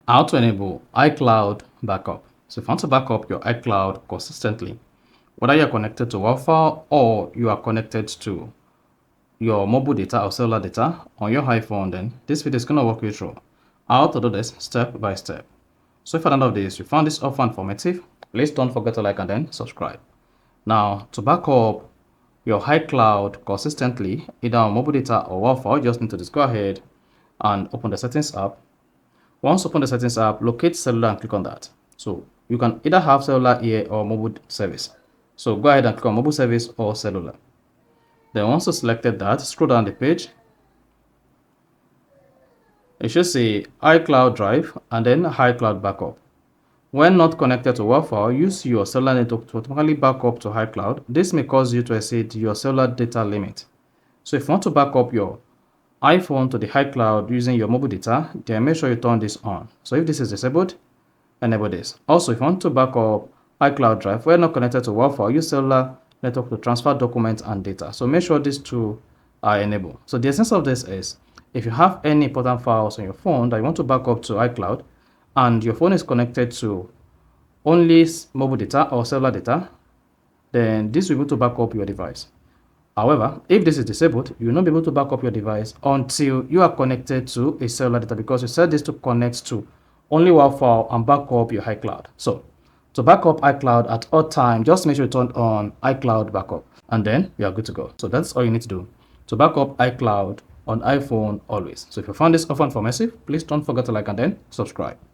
How to enable iCloud backup. So if you want to back up your iCloud consistently, whether you're connected to Wi-Fi or you are connected to your mobile data or cellular data on your iPhone, then this video is going to walk you through how to do this step by step. So if at the end of this you found this offer informative, please don't forget to like and then subscribe. Now, to back up your iCloud consistently, either on mobile data or Wi-Fi, you just need to just go ahead and open the settings app. Once open the settings app, locate cellular and click on that. So you can either have cellular here or mobile service. So go ahead and click on mobile service or cellular. Then once you selected that, scroll down the page. It should say iCloud Drive and then iCloud Backup. When not connected to Wi-Fi, use your cellular network to automatically back up to iCloud. This may cause you to exceed your cellular data limit. So if you want to back up your iPhone to the iCloud using your mobile data, then make sure you turn this on. So if this is disabled, enable this. Also, if you want to back up iCloud Drive where not connected to Wi-Fi, use cellular network to transfer documents and data. So make sure these two are enabled. So the essence of this is, if you have any important files on your phone that you want to back up to iCloud and your phone is connected to only mobile data or cellular data, then this will be able to back up your device. However, if this is disabled, you will not be able to back up your device until you are connected to a cellular data, because you set this to connect to only Wi-Fi and back up your iCloud. So to back up iCloud at all time, just make sure you turn on iCloud backup and then you are good to go. So that's all you need to do to back up iCloud on iPhone always. So if you found this offer informative, please don't forget to like and then subscribe.